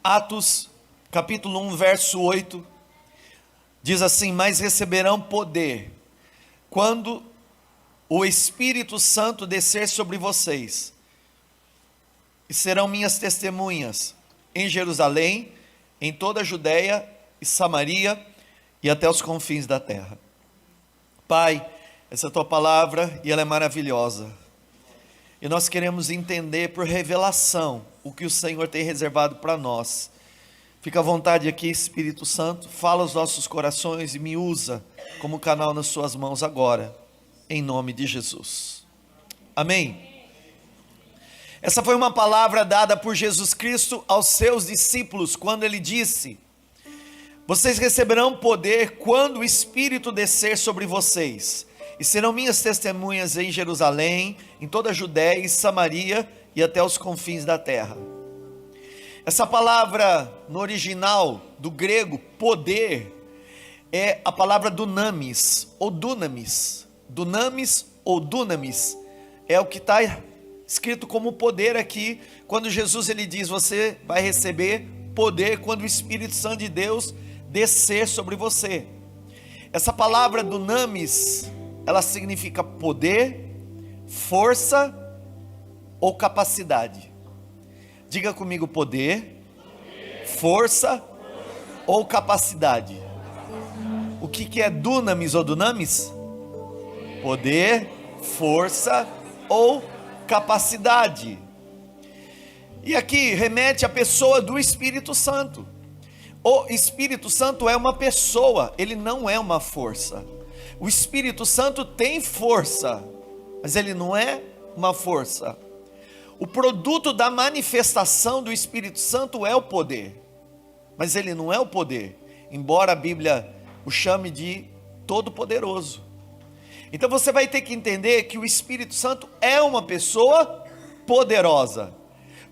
Atos capítulo 1, verso 8, diz assim: mas receberão poder quando o Espírito Santo descer sobre vocês, e serão minhas testemunhas em Jerusalém, em toda a Judéia e Samaria e até os confins da terra. Pai, essa é a tua palavra e ela é maravilhosa, e nós queremos entender por revelação o que o Senhor tem reservado para nós. Fica à vontade aqui, Espírito Santo, fala aos nossos corações e me usa como canal nas suas mãos agora, em nome de Jesus. Amém. Essa foi uma palavra dada por Jesus Cristo aos seus discípulos, quando ele disse: vocês receberão poder quando o Espírito descer sobre vocês, e serão minhas testemunhas em Jerusalém, em toda a Judéia e Samaria e até os confins da terra. Essa palavra no original do grego, poder, é a palavra dunamis ou dunamis. Dunamis ou dunamis é o que está escrito como poder aqui, quando Jesus ele diz: você vai receber poder quando o Espírito Santo de Deus descer sobre você. Essa palavra dunamis, ela significa poder, força ou capacidade. Diga comigo: poder, força ou capacidade. O que é dunamis ou dunamis? Poder, força ou capacidade. E aqui remete à pessoa do Espírito Santo. O Espírito Santo é uma pessoa, ele não é uma força. O Espírito Santo tem força, mas ele não é uma força. O produto da manifestação do Espírito Santo é o poder, mas ele não é o poder, embora a Bíblia o chame de todo-poderoso. Então você vai ter que entender que o Espírito Santo é uma pessoa poderosa.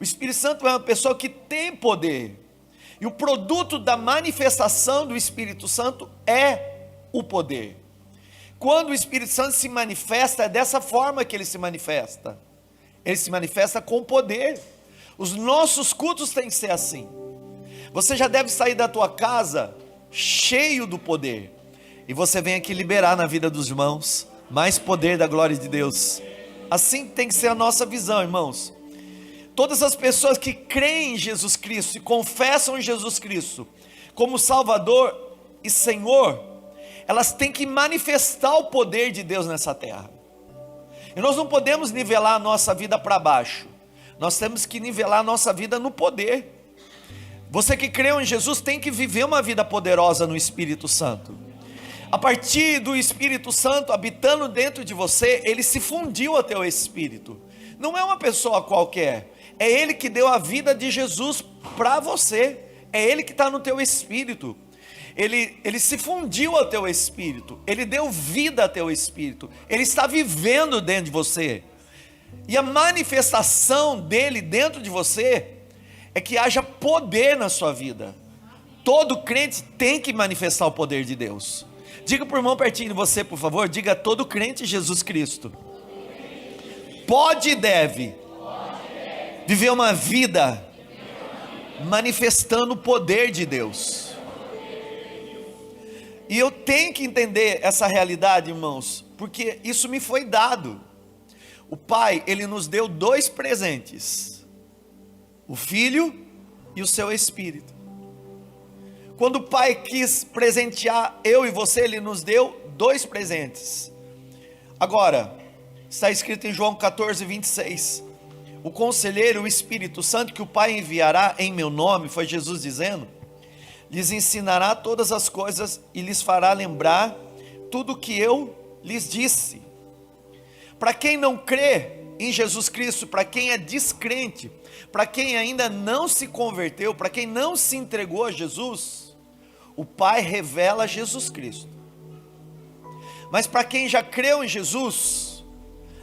O Espírito Santo é uma pessoa que tem poder, e o produto da manifestação do Espírito Santo é o poder. Quando o Espírito Santo se manifesta, é dessa forma que ele se manifesta. Ele se manifesta com poder. Os nossos cultos têm que ser assim. Você já deve sair da tua casa cheio do poder, e você vem aqui liberar na vida dos irmãos mais poder da glória de Deus. Assim tem que ser a nossa visão, irmãos. Todas as pessoas que creem em Jesus Cristo e confessam em Jesus Cristo como Salvador e Senhor, elas têm que manifestar o poder de Deus nessa terra. E nós não podemos nivelar a nossa vida para baixo, nós temos que nivelar a nossa vida no poder. Você que creu em Jesus tem que viver uma vida poderosa no Espírito Santo. A partir do Espírito Santo habitando dentro de você, ele se fundiu ao teu espírito. Não é uma pessoa qualquer, é ele que deu a vida de Jesus para você, é ele que está no teu espírito. Ele se fundiu ao teu espírito, ele deu vida ao teu espírito, ele está vivendo dentro de você, e a manifestação dele dentro de você é que haja poder na sua vida. Todo crente tem que manifestar o poder de Deus. Diga para o irmão pertinho de você, por favor, diga: todo crente em Jesus Cristo pode e deve viver uma vida manifestando o poder de Deus. E eu tenho que entender essa realidade, irmãos, porque isso me foi dado. O Pai, ele nos deu dois presentes: o Filho e o seu Espírito. Quando o Pai quis presentear eu e você, ele nos deu dois presentes. Agora, está escrito em João 14, 26, o conselheiro, o Espírito Santo, que o Pai enviará em meu nome, foi Jesus dizendo, lhes ensinará todas as coisas e lhes fará lembrar tudo o que eu lhes disse. Para quem não crê em Jesus Cristo, para quem é descrente, para quem ainda não se converteu, para quem não se entregou a Jesus, o Pai revela Jesus Cristo. Mas para quem já creu em Jesus,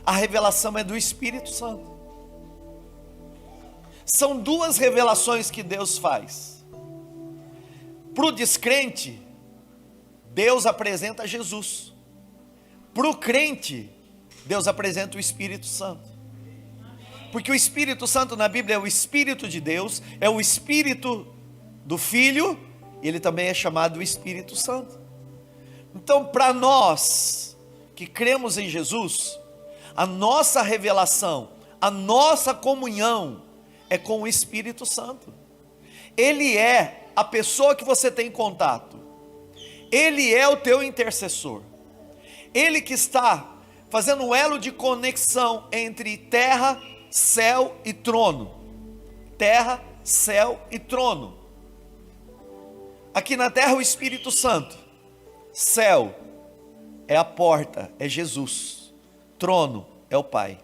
a revelação é do Espírito Santo. São duas revelações que Deus faz. Para o descrente, Deus apresenta Jesus. Para o crente, Deus apresenta o Espírito Santo. Porque o Espírito Santo na Bíblia é o Espírito de Deus, é o Espírito do Filho, e ele também é chamado Espírito Santo. Então, para nós que cremos em Jesus, a nossa revelação, a nossa comunhão é com o Espírito Santo. Ele é a pessoa que você tem contato. Ele é o teu intercessor. Ele que está fazendo um elo de conexão entre terra, céu e trono. Terra, céu e trono. Aqui na terra o Espírito Santo. Céu é a porta, é Jesus. Trono é o Pai.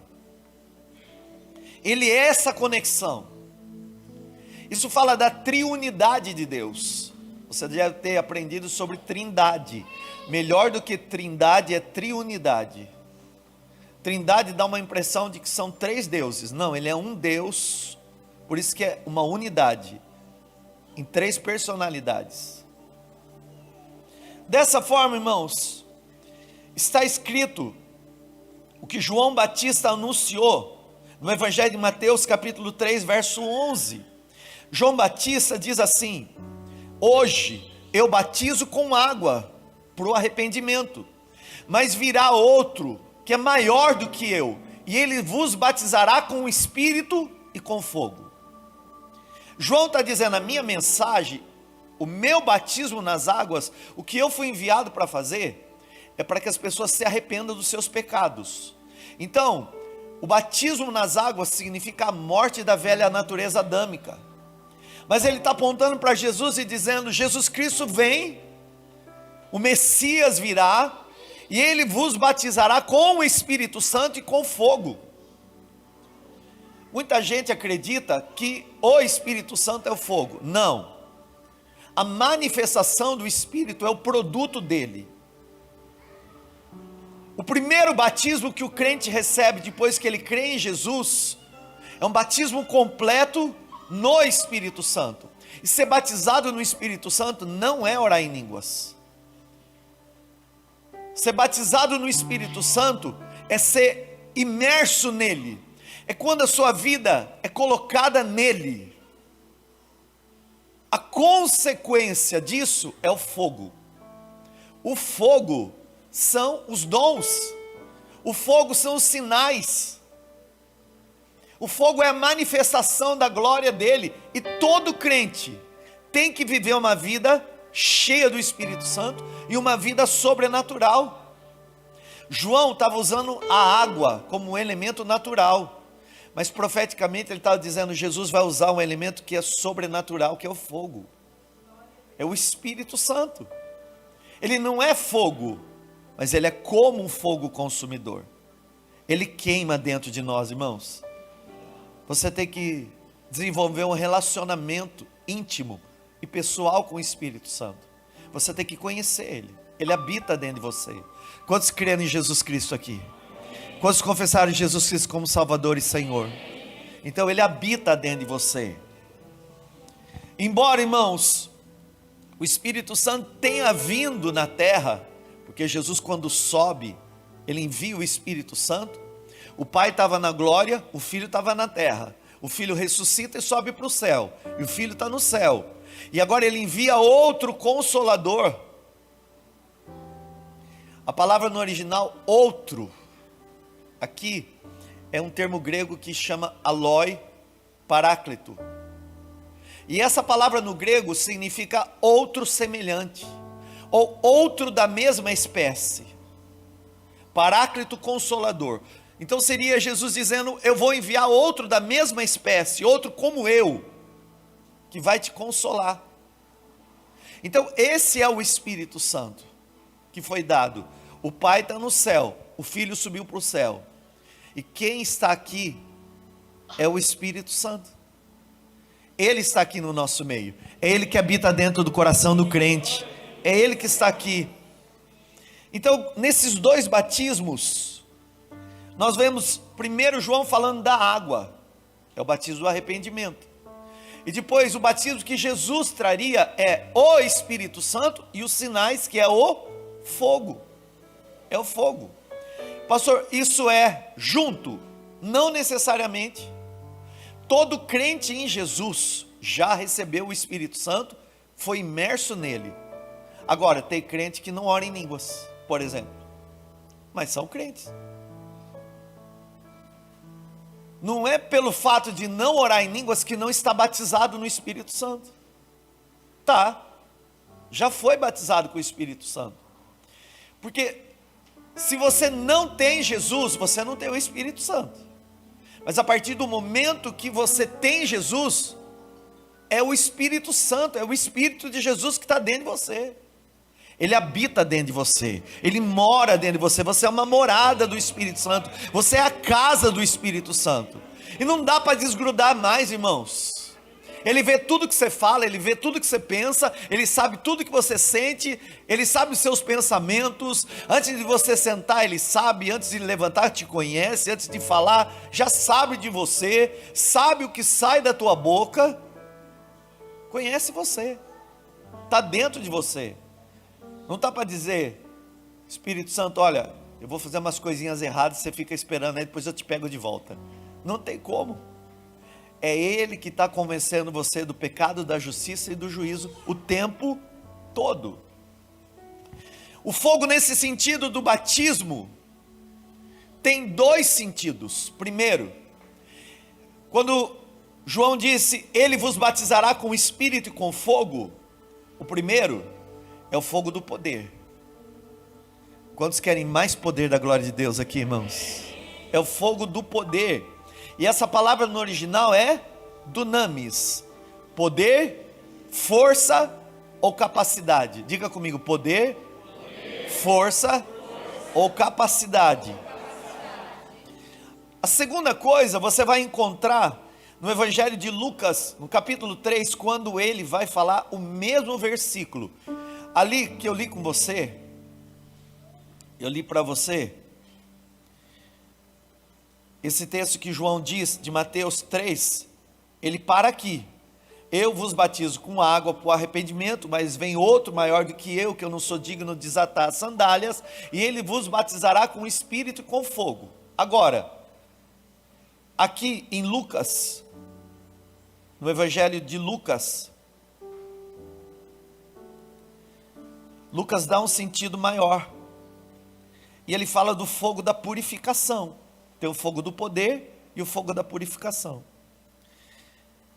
Ele é essa conexão. Isso fala da triunidade de Deus. Você deve ter aprendido sobre trindade. Melhor do que trindade é triunidade. Trindade dá uma impressão de que são 3 deuses. Não, ele é um Deus. Por isso que é uma unidade. Em 3 personalidades. Dessa forma, irmãos, está escrito o que João Batista anunciou no Evangelho de Mateus, capítulo 3, verso 11. João Batista diz assim: hoje eu batizo com água para o arrependimento, mas virá outro que é maior do que eu, e ele vos batizará com o Espírito e com fogo. João está dizendo: a minha mensagem, o meu batismo nas águas, o que eu fui enviado para fazer, é para que as pessoas se arrependam dos seus pecados. Então, o batismo nas águas significa a morte da velha natureza adâmica. Mas ele está apontando para Jesus e dizendo: Jesus Cristo vem, o Messias virá, e ele vos batizará com o Espírito Santo e com fogo. Muita gente acredita que o Espírito Santo é o fogo. Não. A manifestação do Espírito é o produto dele. O primeiro batismo que o crente recebe depois que ele crê em Jesus é um batismo completo no Espírito Santo. E ser batizado no Espírito Santo não é orar em línguas. Ser batizado no Espírito Santo é ser imerso nele. É quando a sua vida é colocada nele. A consequência disso é o fogo. O fogo são os dons. O fogo são os sinais. O fogo é a manifestação da glória dele. E todo crente tem que viver uma vida cheia do Espírito Santo e uma vida sobrenatural. João estava usando a água como um elemento natural, mas profeticamente ele estava dizendo: Jesus vai usar um elemento que é sobrenatural, que é o fogo. É o Espírito Santo. Ele não é fogo, mas ele é como um fogo consumidor. Ele queima dentro de nós, irmãos. Você tem que desenvolver um relacionamento íntimo e pessoal com o Espírito Santo. Você tem que conhecer ele. Ele habita dentro de você. Quantos creem em Jesus Cristo aqui? Quantos confessaram Jesus Cristo como Salvador e Senhor? Então ele habita dentro de você. Embora, irmãos, o Espírito Santo tenha vindo na terra, porque Jesus, quando sobe, ele envia o Espírito Santo. O Pai estava na glória, o Filho estava na terra. O Filho ressuscita e sobe para o céu, e o Filho está no céu. E agora ele envia outro Consolador. A palavra no original, outro, aqui é um termo grego que chama aloi paráclito. E essa palavra no grego significa outro semelhante, ou outro da mesma espécie. Paráclito, consolador. Então seria Jesus dizendo: eu vou enviar outro da mesma espécie, outro como eu, que vai te consolar. Então esse é o Espírito Santo que foi dado. O Pai está no céu, o Filho subiu para o céu, e quem está aqui é o Espírito Santo. Ele está aqui no nosso meio. É ele que habita dentro do coração do crente. É ele que está aqui. Então, nesses 2 batismos, nós vemos primeiro João falando da água, é o batismo do arrependimento. E depois o batismo que Jesus traria é o Espírito Santo e os sinais, que é o fogo. É o fogo. Pastor, isso é junto? Não necessariamente. Todo crente em Jesus já recebeu o Espírito Santo, foi imerso nele. Agora, tem crente que não ora em línguas, por exemplo, mas são crentes. Não é pelo fato de não orar em línguas que não está batizado no Espírito Santo. Tá, já foi batizado com o Espírito Santo. Porque se você não tem Jesus, você não tem o Espírito Santo. Mas a partir do momento que você tem Jesus, é o Espírito Santo, é o Espírito de Jesus que está dentro de você. Ele habita dentro de você, Ele mora dentro de você, você é uma morada do Espírito Santo, você é a casa do Espírito Santo, e não dá para desgrudar mais, irmãos. Ele vê tudo que você fala, Ele vê tudo que você pensa, Ele sabe tudo que você sente, Ele sabe os seus pensamentos, antes de você sentar Ele sabe, antes de levantar te conhece, antes de falar já sabe de você, sabe o que sai da tua boca, conhece você, está dentro de você. Não está para dizer, Espírito Santo, olha, eu vou fazer umas coisinhas erradas, você fica esperando aí, depois eu te pego de volta. Não tem como. É Ele que está convencendo você do pecado, da justiça e do juízo o tempo todo. O fogo nesse sentido do batismo tem dois sentidos. Primeiro, quando João disse, Ele vos batizará com Espírito e com fogo, o primeiro é o fogo do poder. Quantos querem mais poder da glória de Deus aqui, irmãos? É o fogo do poder. E essa palavra no original é dunamis. Poder, força ou capacidade. Diga comigo, poder, força ou capacidade. A segunda coisa você vai encontrar no Evangelho de Lucas, no capítulo 3, quando ele vai falar o mesmo versículo. Ali que eu li com você, eu li para você, esse texto que João diz, de Mateus 3, ele para aqui, eu vos batizo com água para o arrependimento, mas vem outro maior do que eu não sou digno de desatar as sandálias, e ele vos batizará com Espírito e com fogo. Agora, aqui em Lucas, no Evangelho de Lucas, Lucas dá um sentido maior, e ele fala do fogo da purificação. Tem o fogo do poder e o fogo da purificação.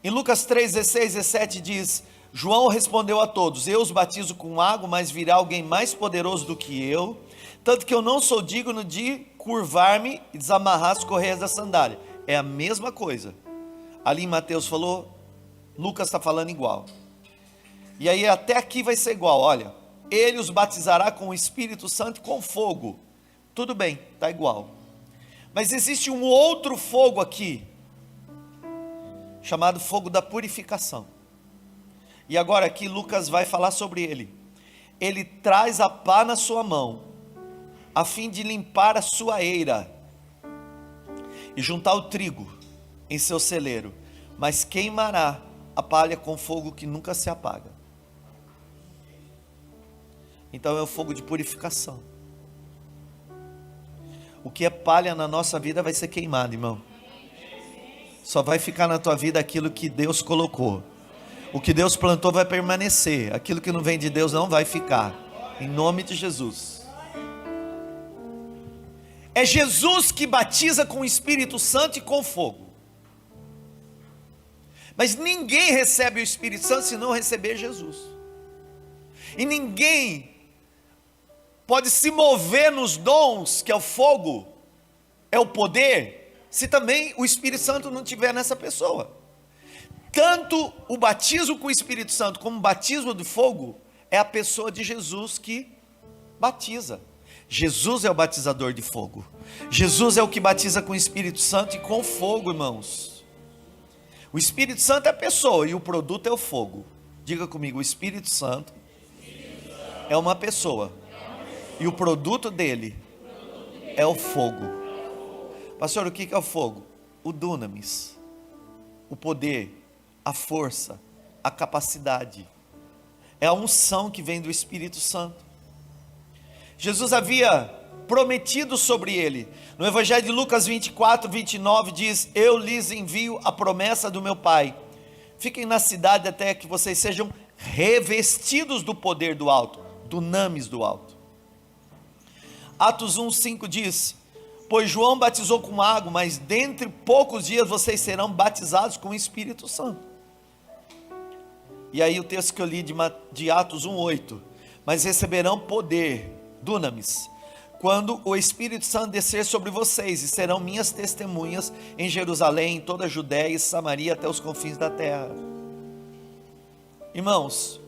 Em Lucas 3, 16, 17 diz, João respondeu a todos, eu os batizo com água, mas virá alguém mais poderoso do que eu, tanto que eu não sou digno de curvar-me e desamarrar as correias da sandália. É a mesma coisa. Ali em Mateus falou, Lucas está falando igual. E aí até aqui vai ser igual, olha, ele os batizará com o Espírito Santo e com fogo. Tudo bem, está igual. Mas existe um outro fogo aqui, chamado fogo da purificação. E agora aqui Lucas vai falar sobre ele. Ele traz a pá na sua mão, a fim de limpar a sua eira, e juntar o trigo em seu celeiro, mas queimará a palha com fogo que nunca se apaga. Então é o fogo de purificação. O que é palha na nossa vida vai ser queimado, irmão. Só vai ficar na tua vida aquilo que Deus colocou. O que Deus plantou vai permanecer. Aquilo que não vem de Deus não vai ficar. Em nome de Jesus. É Jesus que batiza com o Espírito Santo e com fogo. Mas ninguém recebe o Espírito Santo se não receber Jesus. E ninguém pode se mover nos dons, que é o fogo, é o poder, se também o Espírito Santo não estiver nessa pessoa. Tanto o batismo com o Espírito Santo como o batismo de fogo é a pessoa de Jesus que batiza. Jesus é o batizador de fogo. Jesus é o que batiza com o Espírito Santo e com fogo, irmãos. O Espírito Santo é a pessoa e o produto é o fogo. Diga comigo, o Espírito Santo é uma pessoa e o produto dele é o fogo. Pastor, o que é o fogo? O dunamis, o poder, a força, a capacidade. É a unção que vem do Espírito Santo. Jesus havia prometido sobre ele. No Evangelho de Lucas 24, 29 diz, eu lhes envio a promessa do meu Pai. Fiquem na cidade até que vocês sejam revestidos do poder do alto, do names do alto. Atos 1:5 diz: pois João batizou com água, mas dentre poucos dias vocês serão batizados com o Espírito Santo. E aí o texto que eu li de Atos 1:8: mas receberão poder, dunamis, quando o Espírito Santo descer sobre vocês, e serão minhas testemunhas em Jerusalém, em toda a Judéia e Samaria, até os confins da terra. Irmãos,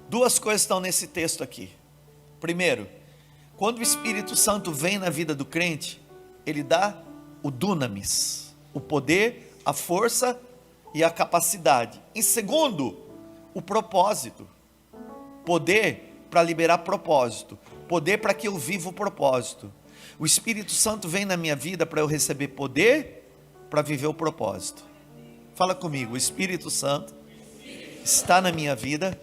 duas coisas estão nesse texto aqui. Primeiro, quando o Espírito Santo vem na vida do crente, ele dá o dunamis, o poder, a força e a capacidade. E segundo, o propósito, poder para liberar propósito, poder para que eu viva o propósito. O Espírito Santo vem na minha vida para eu receber poder, para viver o propósito. Fala comigo, o Espírito Santo está na minha vida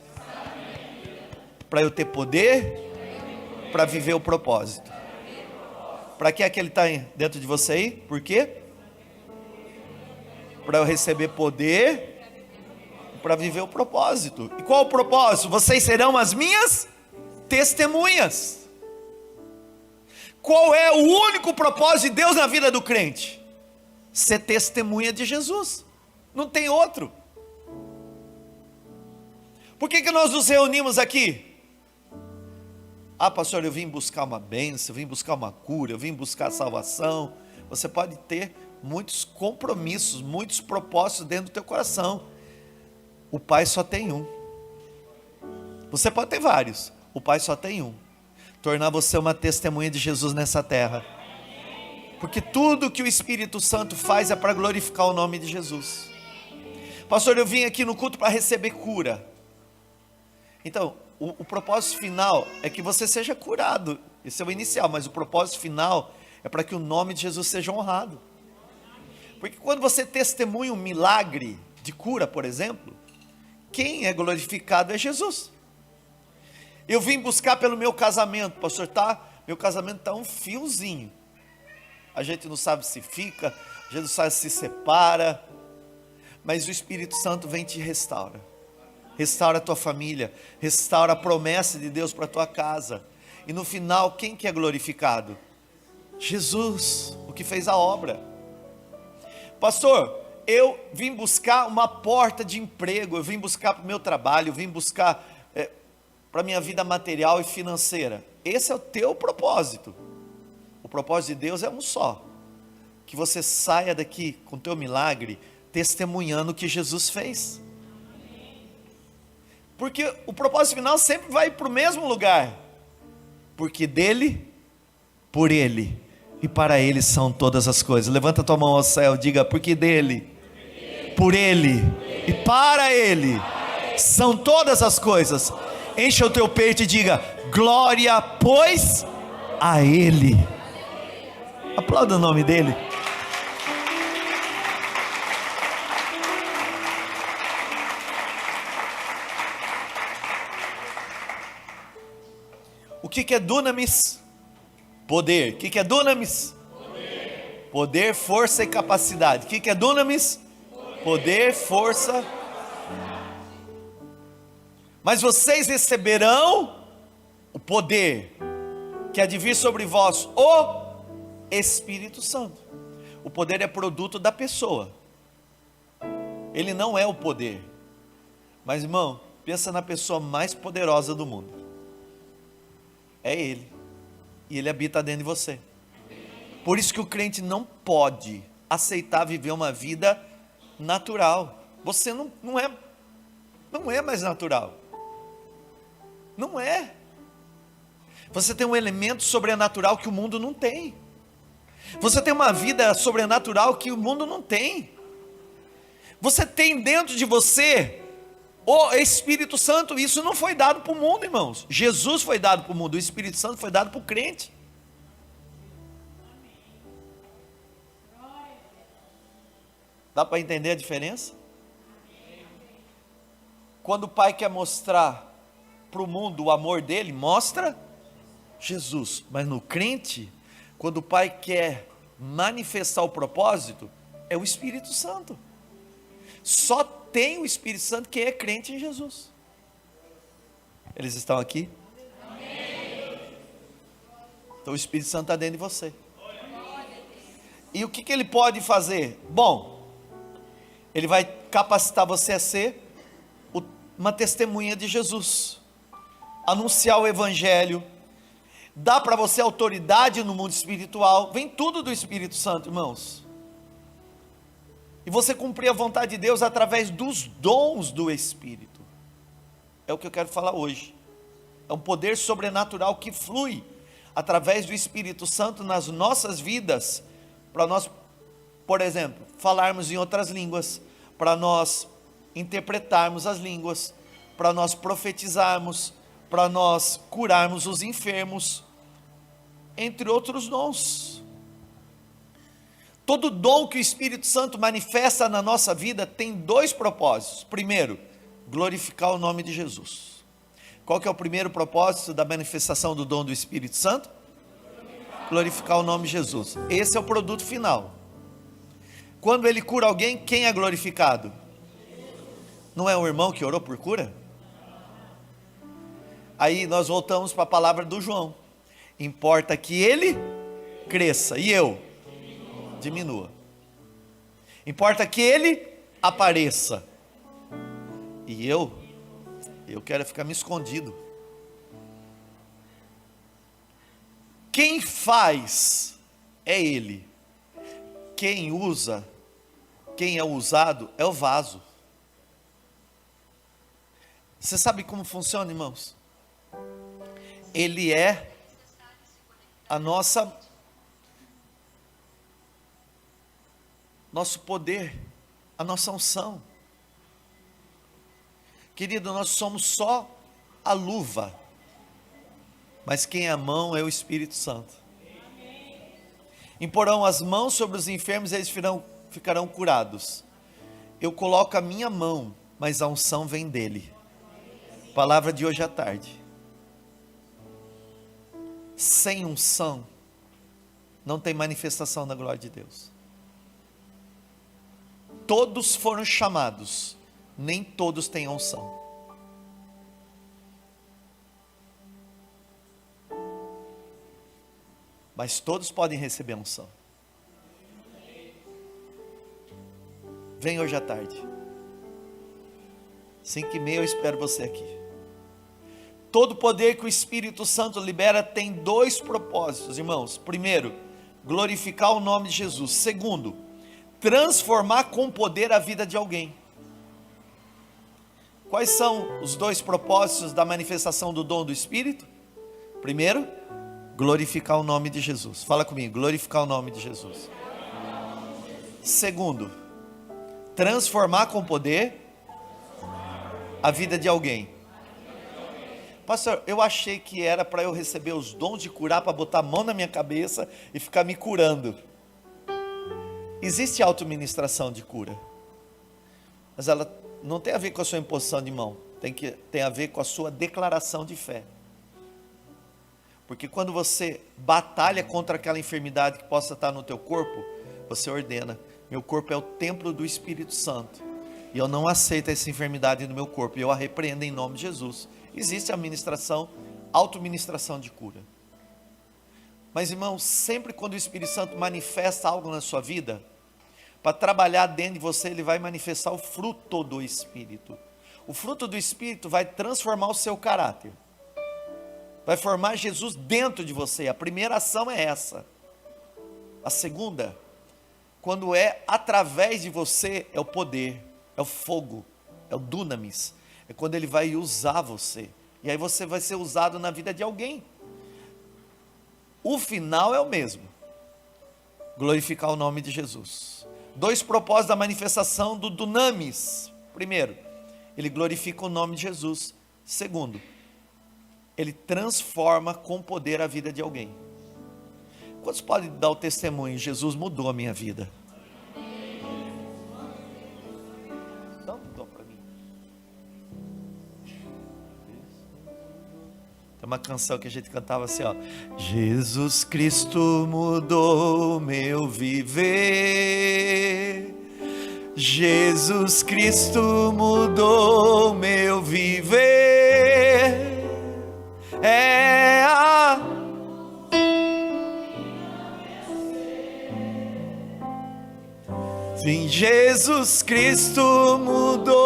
para eu ter poder, para viver o propósito. Para que é que ele está dentro de você aí? Por quê? Para eu receber poder, para viver o propósito. E qual o propósito? Vocês serão as minhas testemunhas. Qual é o único propósito de Deus na vida do crente? Ser testemunha de Jesus. Não tem outro. Por que nós nos reunimos aqui? Ah, pastor, eu vim buscar uma bênção, eu vim buscar uma cura, eu vim buscar salvação. Você pode ter muitos compromissos, muitos propósitos dentro do teu coração. O Pai só tem um. Você pode ter vários, o Pai só tem um. Tornar você uma testemunha de Jesus nessa terra. Porque tudo que o Espírito Santo faz é para glorificar o nome de Jesus. Pastor, eu vim aqui no culto para receber cura. Então, o propósito final é que você seja curado. Esse é o inicial, mas o propósito final é para que o nome de Jesus seja honrado. Porque quando você testemunha um milagre de cura, por exemplo, quem é glorificado é Jesus. Eu vim buscar pelo meu casamento, pastor, meu casamento está um fiozinho. A gente não sabe se fica, a gente não sabe se separa, mas o Espírito Santo vem e te restaura. Restaura a tua família, restaura a promessa de Deus para a tua casa. E no final, quem que é glorificado? Jesus, o que fez a obra. Pastor, eu vim buscar uma porta de emprego, eu vim buscar para o meu trabalho, eu vim buscar para a minha vida material e financeira. Esse é o teu propósito. O propósito de Deus é um só: que você saia daqui com o teu milagre, testemunhando o que Jesus fez. Porque o propósito final sempre vai para o mesmo lugar. Porque dele, por ele e para ele são todas as coisas. Levanta tua mão ao céu, diga: porque dele, por ele e para ele são todas as coisas. Encha o teu peito e diga: glória, pois, a ele. Aplauda o nome dele. O que é dunamis? Poder. O que é dunamis? Poder, força e capacidade. O que é dunamis? Poder, força. Mas vocês receberão o poder que há de vir sobre vós, o Espírito Santo. O poder é produto da pessoa. Ele não é o poder. Mas, irmão, pensa na pessoa mais poderosa do mundo. É Ele. E Ele habita dentro de você. Por isso que o crente não pode aceitar viver uma vida natural. Você não é mais natural. Não é. Você tem um elemento sobrenatural que o mundo não tem. Você tem uma vida sobrenatural que o mundo não tem. Você tem dentro de você o Espírito Santo. Isso não foi dado para o mundo, irmãos. Jesus foi dado para o mundo, o Espírito Santo foi dado para o crente. Dá para entender a diferença? Quando o Pai quer mostrar para o mundo o amor dele, mostra Jesus. Mas no crente, quando o Pai quer manifestar o propósito, é o Espírito Santo. só tem o Espírito Santo quem é crente em Jesus. Eles estão aqui? Então o Espírito Santo está dentro de você. E o que ele pode fazer? Bom, ele vai capacitar você a ser uma testemunha de Jesus, anunciar o Evangelho, dá para você autoridade no mundo espiritual, vem tudo do Espírito Santo, irmãos. E você cumprir a vontade de Deus através dos dons do Espírito. É o que eu quero falar hoje. É um poder sobrenatural que flui através do Espírito Santo nas nossas vidas, para nós, por exemplo, falarmos em outras línguas, para nós interpretarmos as línguas, para nós profetizarmos, para nós curarmos os enfermos, entre outros dons. Todo dom que o Espírito Santo manifesta na nossa vida tem dois propósitos. Primeiro, glorificar o nome de Jesus. Qual que é o primeiro propósito da manifestação do dom do Espírito Santo? Glorificar o nome de Jesus. Esse é o produto final. Quando ele cura alguém, quem é glorificado? Não é um irmão que orou por cura? Aí nós voltamos para a palavra do João. Importa que ele cresça e eu diminua. Importa que ele apareça e eu quero ficar me escondido. Quem faz é ele. Quem usa, quem é usado é o vaso. Você sabe como funciona, irmãos? Ele é a nosso poder, a nossa unção. Querido, nós somos só a luva, mas quem é a mão é o Espírito Santo. Imporão as mãos sobre os enfermos e eles ficarão curados. Eu coloco a minha mão, mas a unção vem dele. Palavra de hoje à tarde. Sem unção, não tem manifestação da glória de Deus. Todos foram chamados, nem todos têm unção. Mas todos podem receber unção. Vem hoje à tarde. 5h30 eu espero você aqui. Todo poder que o Espírito Santo libera tem dois propósitos, irmãos. Primeiro, glorificar o nome de Jesus. Segundo, transformar com poder a vida de alguém. Quais são os dois propósitos da manifestação do dom do Espírito? Primeiro, glorificar o nome de Jesus. Fala comigo, glorificar o nome de Jesus. Segundo, transformar com poder a vida de alguém. Pastor, eu achei que era para eu receber os dons de curar, para botar a mão na minha cabeça e ficar me curando. Existe autoministração de cura, mas ela não tem a ver com a sua imposição de mão, tem a ver com a sua declaração de fé. Porque quando você batalha contra aquela enfermidade que possa estar no teu corpo, você ordena: meu corpo é o templo do Espírito Santo, e eu não aceito essa enfermidade no meu corpo, e eu a repreendo em nome de Jesus. Existe a autoministração de cura. Mas, irmãos, sempre quando o Espírito Santo manifesta algo na sua vida, para trabalhar dentro de você, ele vai manifestar o fruto do Espírito. O fruto do Espírito vai transformar o seu caráter, vai formar Jesus dentro de você. A primeira ação é essa. A segunda, quando é através de você, é o poder, é o fogo, é o dunamis, é quando ele vai usar você, e aí você vai ser usado na vida de alguém. O final é o mesmo: glorificar o nome de Jesus. Dois propósitos da manifestação do dunamis. Primeiro, ele glorifica o nome de Jesus. Segundo, ele transforma com poder a vida de alguém. Quantos podem dar o testemunho? Jesus mudou a minha vida. Dá um dom para mim. Tem uma canção que a gente cantava assim, ó: Jesus Cristo mudou meu viver, Jesus Cristo mudou meu viver. É a sim, Jesus Cristo mudou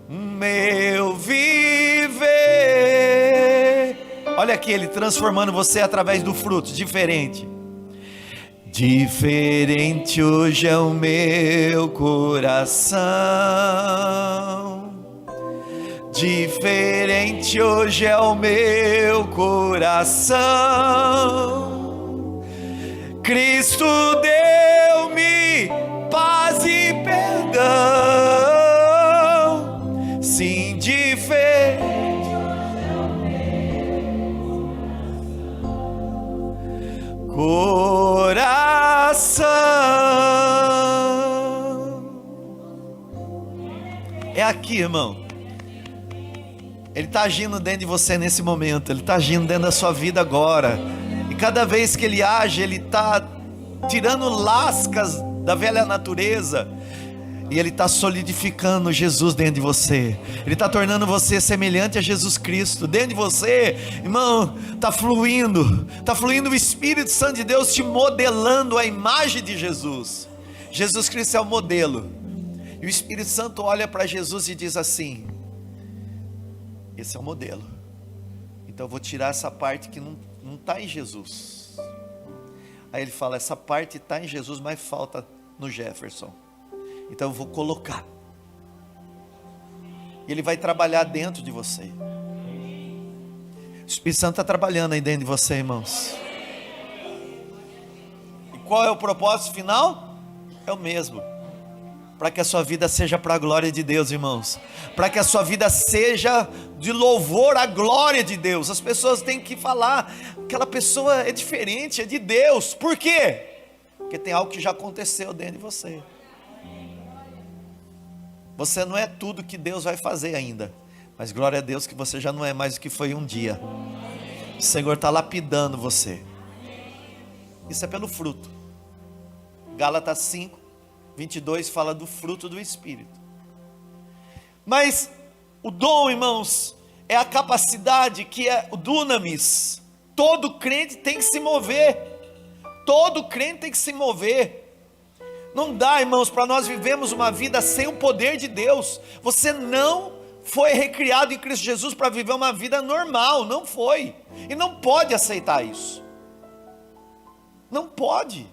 meu viver. Olha aqui, Ele transformando você através do fruto, diferente. Diferente hoje é o meu coração. Diferente hoje é o meu coração. Cristo deu-me paz e perdão. Sim, diferente hoje é o meu coração. É aqui, irmão. Ele está agindo dentro de você nesse momento. Ele está agindo dentro da sua vida agora. E cada vez que Ele age, Ele está tirando lascas da velha natureza. E Ele está solidificando Jesus dentro de você. Ele está tornando você semelhante a Jesus Cristo. Dentro de você, irmão, está fluindo o Espírito Santo de Deus te modelando a imagem de Jesus. Jesus Cristo é o modelo. E o Espírito Santo olha para Jesus e diz assim: esse é o modelo. Então eu vou tirar essa parte que não está em Jesus. Aí ele fala: essa parte está em Jesus, mas falta no Jefferson. Então eu vou colocar. E Ele vai trabalhar dentro de você. O Espírito Santo está trabalhando aí dentro de você, irmãos. E qual é o propósito final? É o mesmo. Para que a sua vida seja para a glória de Deus, irmãos. Para que a sua vida seja de louvor à glória de Deus. As pessoas têm que falar: aquela pessoa é diferente, é de Deus. Por quê? Porque tem algo que já aconteceu dentro de você. Você não é tudo que Deus vai fazer ainda, mas glória a Deus que você já não é mais o que foi um dia. O Senhor está lapidando você. Isso é pelo fruto. Gálatas 5, 22 fala do fruto do Espírito. Mas o dom, irmãos, é a capacidade que é o dunamis. Todo crente tem que se mover. Todo crente tem que se mover. Não dá, irmãos, para nós vivermos uma vida sem o poder de Deus. Você não foi recriado em Cristo Jesus para viver uma vida normal, não foi. E não pode aceitar isso. Não pode.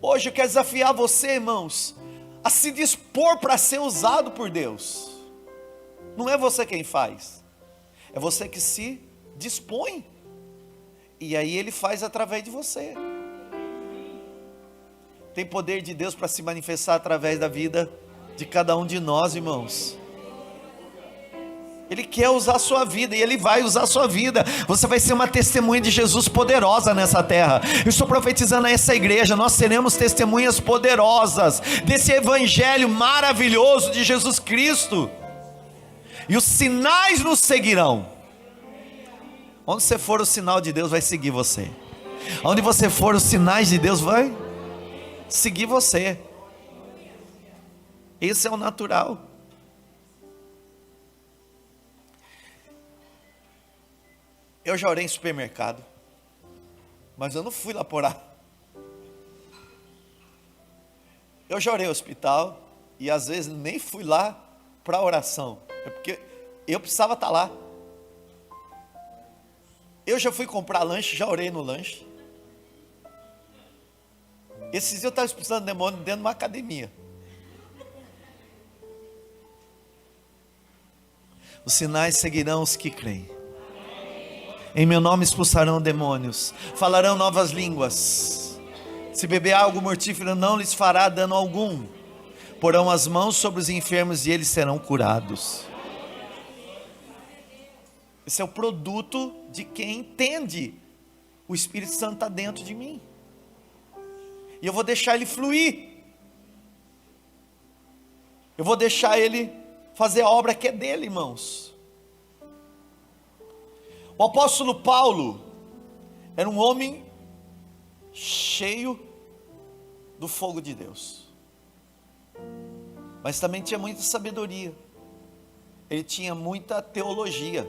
Hoje eu quero desafiar você, irmãos, a se dispor para ser usado por Deus. Não é você quem faz, é você que se dispõe. E aí Ele faz através de você. Tem poder de Deus para se manifestar através da vida de cada um de nós, irmãos. Ele quer usar a sua vida e Ele vai usar a sua vida. Você vai ser uma testemunha de Jesus poderosa nessa terra. Eu estou profetizando a essa igreja: nós seremos testemunhas poderosas desse evangelho maravilhoso de Jesus Cristo. E os sinais nos seguirão. Onde você for, o sinal de Deus vai seguir você. Onde você for, os sinais de Deus vai seguir você. Esse é o natural. Eu já orei em supermercado, mas eu não fui lá por lá. Eu já orei em hospital e às vezes nem fui lá para oração. É porque eu precisava estar lá. Eu já fui comprar lanche, já orei no lanche. Esses dias eu estava expulsando demônio dentro de uma academia. Os sinais seguirão os que creem. Em meu nome expulsarão demônios, falarão novas línguas. Se beber algo mortífero não lhes fará dano algum. Porão as mãos sobre os enfermos e eles serão curados. Esse é o produto de quem entende. O Espírito Santo está dentro de mim. E eu vou deixar ele fluir. Eu vou deixar ele fazer a obra que é dele, irmãos. O apóstolo Paulo era um homem cheio do fogo de Deus. Mas também tinha muita sabedoria. Ele tinha muita teologia.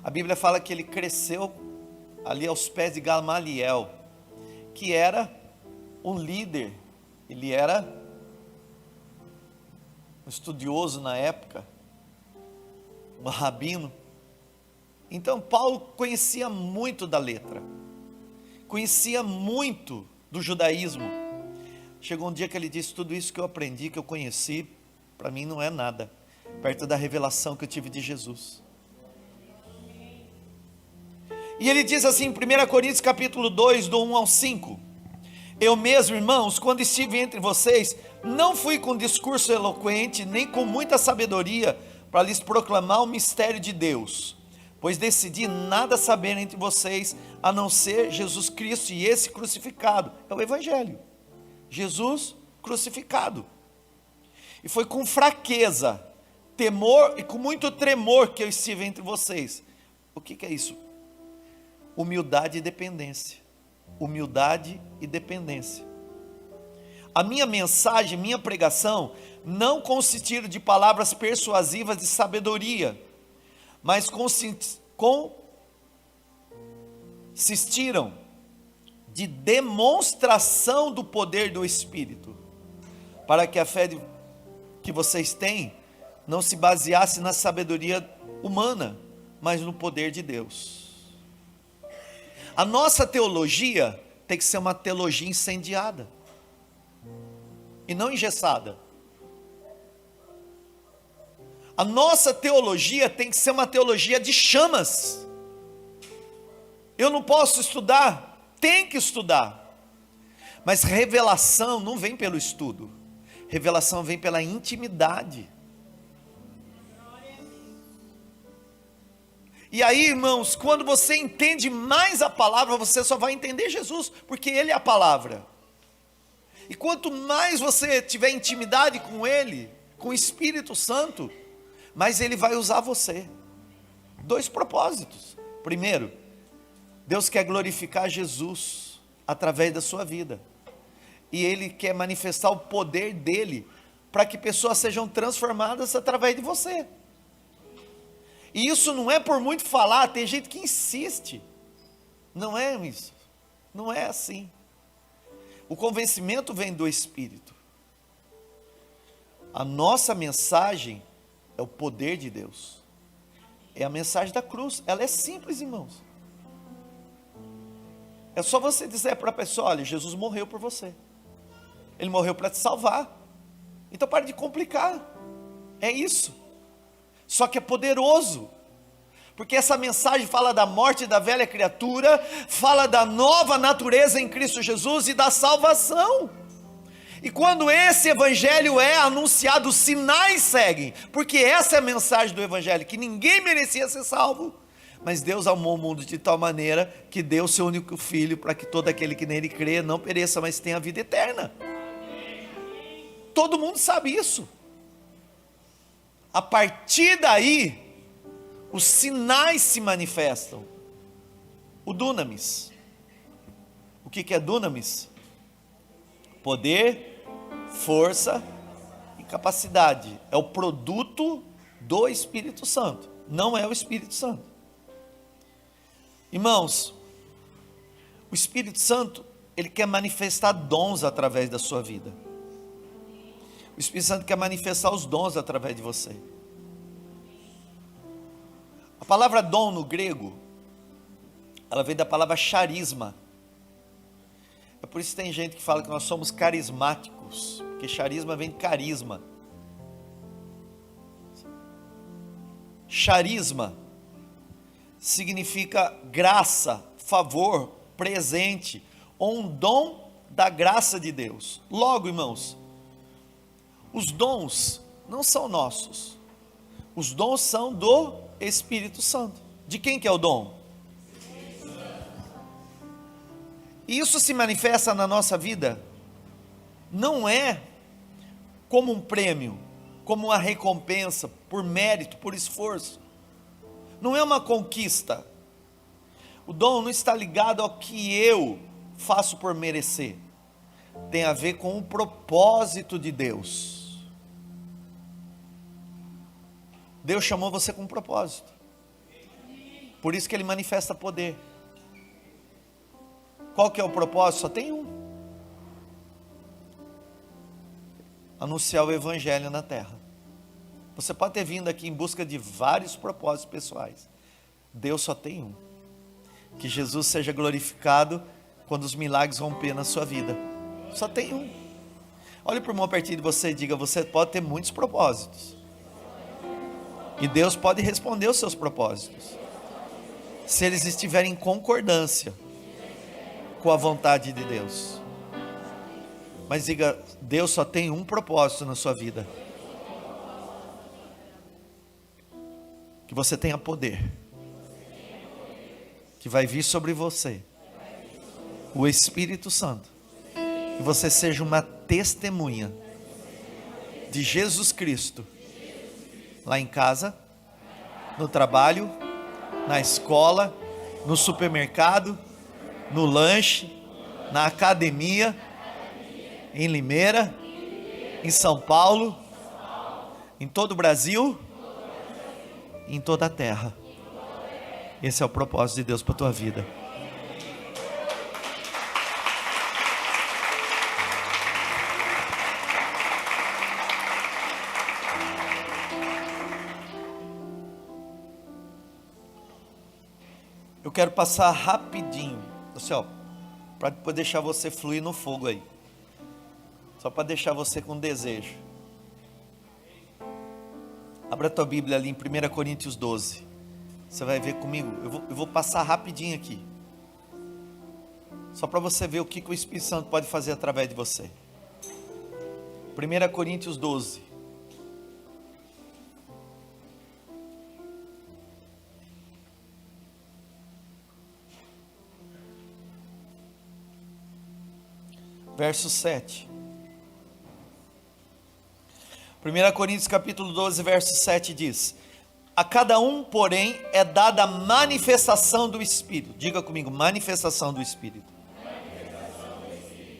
A Bíblia fala que ele cresceu ali aos pés de Gamaliel, que era um líder. Ele era um estudioso na época, um rabino. Então Paulo conhecia muito da letra, conhecia muito do judaísmo. Chegou um dia que ele disse: tudo isso que eu aprendi, que eu conheci, para mim não é nada, perto da revelação que eu tive de Jesus. E ele diz assim em 1 Coríntios capítulo 2, do 1 ao 5: eu mesmo, irmãos, quando estive entre vocês, não fui com discurso eloquente, nem com muita sabedoria, para lhes proclamar o mistério de Deus, pois decidi nada saber entre vocês, a não ser Jesus Cristo e esse crucificado. É o Evangelho, Jesus crucificado. E foi com fraqueza, temor e com muito tremor que eu estive entre vocês. O que é isso? Humildade e dependência. Humildade e dependência. A minha mensagem, minha pregação, não consistiram de palavras persuasivas de sabedoria, mas consistiram de demonstração do poder do Espírito, para que a fé que vocês têm não se baseasse na sabedoria humana, mas no poder de Deus. A nossa teologia tem que ser uma teologia incendiada e não engessada. A nossa teologia tem que ser uma teologia de chamas. Eu não posso estudar, tem que estudar, mas revelação não vem pelo estudo, revelação vem pela intimidade. E aí, irmãos, quando você entende mais a palavra, você só vai entender Jesus, porque Ele é a palavra. E quanto mais você tiver intimidade com Ele, com o Espírito Santo, mais Ele vai usar você. 2 propósitos. Primeiro, Deus quer glorificar Jesus através da sua vida. E Ele quer manifestar o poder dEle, para que pessoas sejam transformadas através de você. E isso não é por muito falar, tem gente que insiste. Não é isso, não é assim. O convencimento vem do Espírito. A nossa mensagem é o poder de Deus. É a mensagem da cruz, ela é simples, irmãos. É só você dizer para a pessoa: olha, Jesus morreu por você. Ele morreu para te salvar. Então pare de complicar. É isso. Só que é poderoso, porque essa mensagem fala da morte da velha criatura, fala da nova natureza em Cristo Jesus e da salvação. E quando esse evangelho é anunciado, os sinais seguem, porque essa é a mensagem do evangelho, que ninguém merecia ser salvo, mas Deus amou o mundo de tal maneira que deu o seu único filho, para que todo aquele que nele crê não pereça, mas tenha a vida eterna. Todo mundo sabe isso. A partir daí, os sinais se manifestam. O dunamis. O que é dunamis? Poder, força e capacidade. É o produto do Espírito Santo, não é o Espírito Santo. Irmãos, o Espírito Santo, ele quer manifestar dons através da sua vida. O Espírito Santo quer manifestar os dons através de você. A palavra dom no grego, ela vem da palavra charisma. É por isso que tem gente que fala que nós somos carismáticos, porque charisma vem de carisma. Charisma significa graça, favor, presente, ou um dom da graça de Deus. Logo, irmãos, os dons não são nossos. Os dons são do Espírito Santo. De quem que é o dom? E isso se manifesta na nossa vida, não é como um prêmio, como uma recompensa, por mérito, por esforço. Não é uma conquista. O dom não está ligado ao que eu faço por merecer. Tem a ver com o propósito de Deus. Deus chamou você com um propósito. Por isso que Ele manifesta poder. Qual que é o propósito? Só tem um: anunciar o Evangelho na terra. Você pode ter vindo aqui em busca de vários propósitos pessoais. Deus só tem um: que Jesus seja glorificado quando os milagres romper na sua vida. Só tem um. Olhe para o irmão pertinho de você e diga: você pode ter muitos propósitos, e Deus pode responder os seus propósitos, se eles estiverem em concordância com a vontade de Deus. Mas diga: Deus só tem um propósito na sua vida: que você tenha poder, que vai vir sobre você o Espírito Santo, que você seja uma testemunha de Jesus Cristo, lá em casa, no trabalho, na escola, no supermercado, no lanche, na academia, em Limeira, em São Paulo, em todo o Brasil, em toda a terra. Esse é o propósito de Deus para a tua vida. Eu quero passar rapidinho, assim, para depois deixar você fluir no fogo aí. Só para deixar você com desejo. Abra a tua Bíblia ali em 1 Coríntios 12. Você vai ver comigo. Eu vou passar rapidinho aqui. Só para você ver o que o Espírito Santo pode fazer através de você. 1 Coríntios 12. Verso 7. 1 Coríntios capítulo 12, verso 7 diz: a cada um, porém, é dada a manifestação do Espírito. Diga comigo: manifestação do Espírito.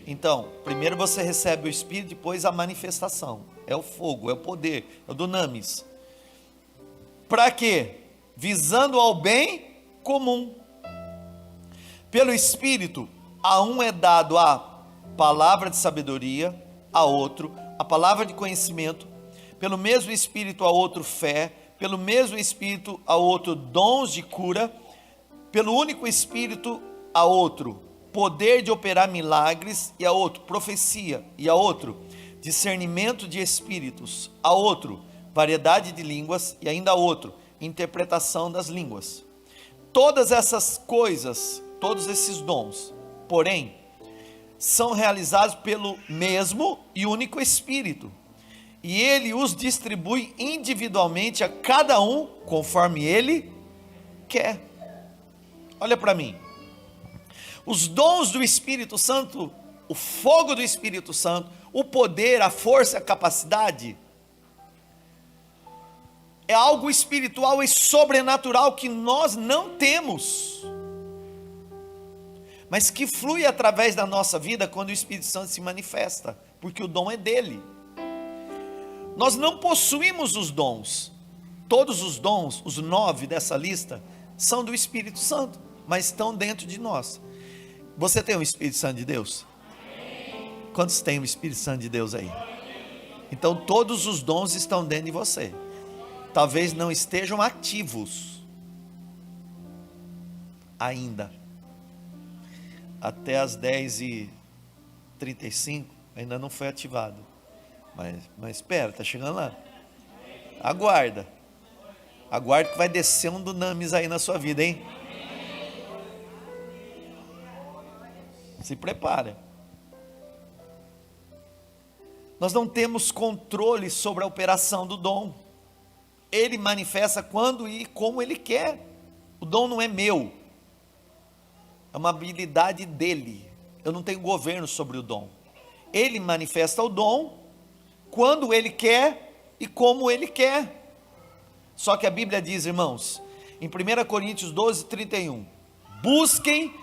Então, primeiro você recebe o Espírito, depois a manifestação. É o fogo, é o poder, é o dunamis. Para quê? Visando ao bem comum. Pelo Espírito, a um é dado a palavra de sabedoria, a outro a palavra de conhecimento, pelo mesmo Espírito a outro fé, pelo mesmo Espírito a outro dons de cura, pelo único Espírito a outro poder de operar milagres, e a outro profecia, e a outro discernimento de espíritos, a outro variedade de línguas, e ainda a outro interpretação das línguas. Todas essas coisas, todos esses dons, porém, são realizados pelo mesmo e único Espírito, e Ele os distribui individualmente a cada um, conforme Ele quer. Olha para mim, os dons do Espírito Santo, o fogo do Espírito Santo, o poder, a força, a capacidade, é algo espiritual e sobrenatural que nós não temos, mas que flui através da nossa vida quando o Espírito Santo se manifesta, porque o dom é dele. Nós não possuímos os dons. Todos os dons, os 9 dessa lista, são do Espírito Santo, mas estão dentro de nós. Você tem o Espírito Santo de Deus? Quantos têm o Espírito Santo de Deus aí? Então todos os dons estão dentro de você. Talvez não estejam ativos ainda. Até as 10h35 ainda não foi ativado. Mas espera, está chegando lá. Aguarda que vai descer um dunamis aí na sua vida, hein? Se prepara. Nós não temos controle sobre a operação do dom. Ele manifesta quando e como Ele quer. O dom não é meu, é uma habilidade dele. Eu não tenho governo sobre o dom. Ele manifesta o dom quando Ele quer e como Ele quer. Só que a Bíblia diz, irmãos, em 1 Coríntios 12, 31, busquem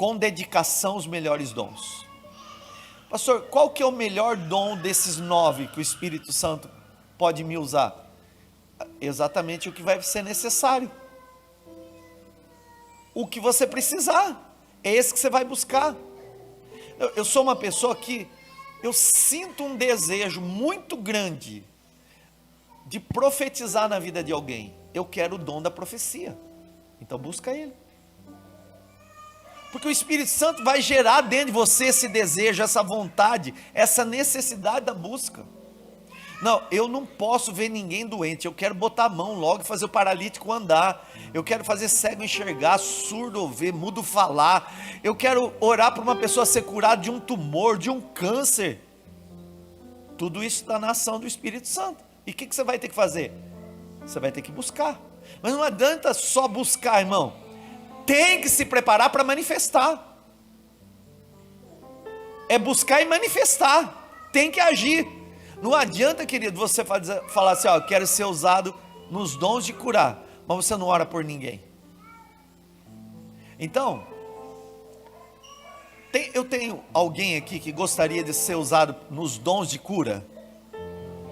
com dedicação os melhores dons. Pastor, qual que é o melhor dom desses 9 que o Espírito Santo pode me usar? Exatamente o que vai ser necessário. O que você precisar, é esse que você vai buscar. Eu sou uma pessoa que eu sinto um desejo muito grande de profetizar na vida de alguém. Eu quero o dom da profecia, então busca ele. Porque o Espírito Santo vai gerar dentro de você esse desejo, essa vontade, essa necessidade da busca. Não, eu não posso ver ninguém doente, eu quero botar a mão logo e fazer o paralítico andar, eu quero fazer cego enxergar, surdo ouvir, mudo falar, eu quero orar para uma pessoa ser curada de um tumor, de um câncer. Tudo isso está na ação do Espírito Santo. E o que você vai ter que fazer? Você vai ter que buscar. Mas não adianta só buscar, irmão. Tem que se preparar para manifestar. É buscar e manifestar. Tem que agir. Não adianta, querido, você falar assim, ó, eu quero ser usado nos dons de curar, mas você não ora por ninguém. Então, eu tenho alguém aqui que gostaria de ser usado nos dons de cura?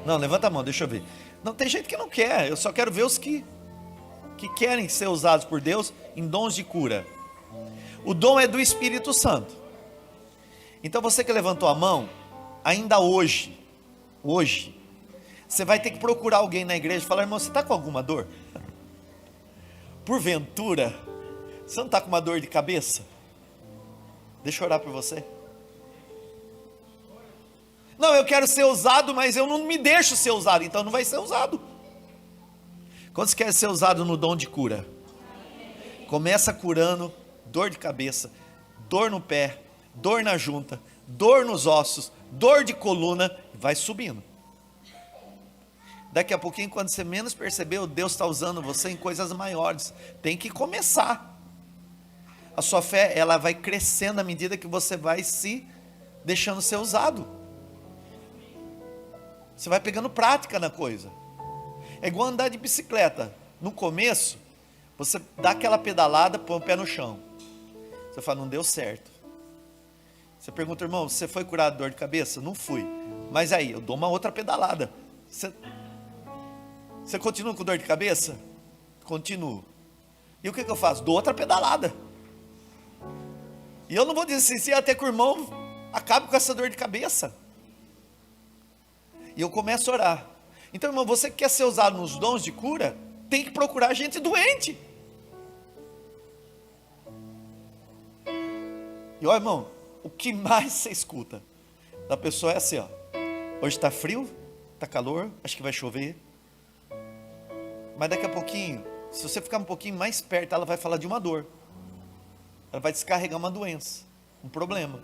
Não, levanta a mão, deixa eu ver. Não, tem gente que não quer, eu só quero ver os que querem ser usados por Deus em dons de cura. O dom é do Espírito Santo. Então você que levantou a mão, ainda hoje, você vai ter que procurar alguém na igreja e falar, irmão, você está com alguma dor? Porventura, você não está com uma dor de cabeça? Deixa eu orar por você. Não, eu quero ser usado, mas eu não me deixo ser usado, então não vai ser usado. Quantos querem ser usado no dom de cura? Começa curando dor de cabeça, dor no pé, dor na junta, dor nos ossos, dor de coluna, vai subindo. Daqui a pouquinho, quando você menos percebeu, Deus está usando você em coisas maiores. Tem que começar. A sua fé, ela vai crescendo à medida que você vai se deixando ser usado. Você vai pegando prática na coisa. É igual andar de bicicleta. No começo, você dá aquela pedalada, põe o pé no chão. Você fala, não deu certo. Você pergunta, irmão, você foi curado de dor de cabeça? Não fui. Mas aí, eu dou uma outra pedalada. Você continua com dor de cabeça? Continuo. E o que eu faço? Dou outra pedalada. E eu não vou dizer até que o irmão acabe com essa dor de cabeça. E eu começo a orar. Então, irmão, você que quer ser usado nos dons de cura, tem que procurar gente doente. E ó, irmão, o que mais você escuta da pessoa é assim, ó, hoje está frio, está calor, acho que vai chover. Mas daqui a pouquinho, se você ficar um pouquinho mais perto, ela vai falar de uma dor. Ela vai descarregar uma doença, um problema.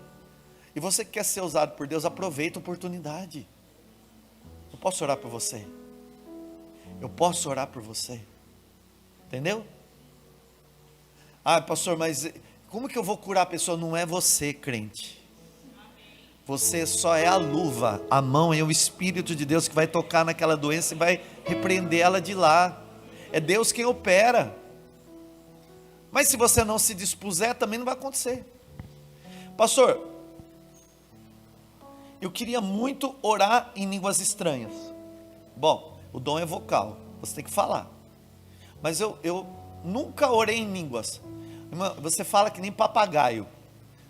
E você que quer ser usado por Deus, aproveita a oportunidade. Eu posso orar por você. Eu posso orar por você. Entendeu? Ah, pastor, mas como que eu vou curar a pessoa? Não é você, crente. Você só é a luva, a mão é o Espírito de Deus que vai tocar naquela doença e vai repreender ela de lá. É Deus quem opera. Mas se você não se dispuser, também não vai acontecer. Pastor, eu queria muito orar em línguas estranhas. Bom, o dom é vocal, você tem que falar. Mas eu nunca orei em línguas. Você fala que nem papagaio.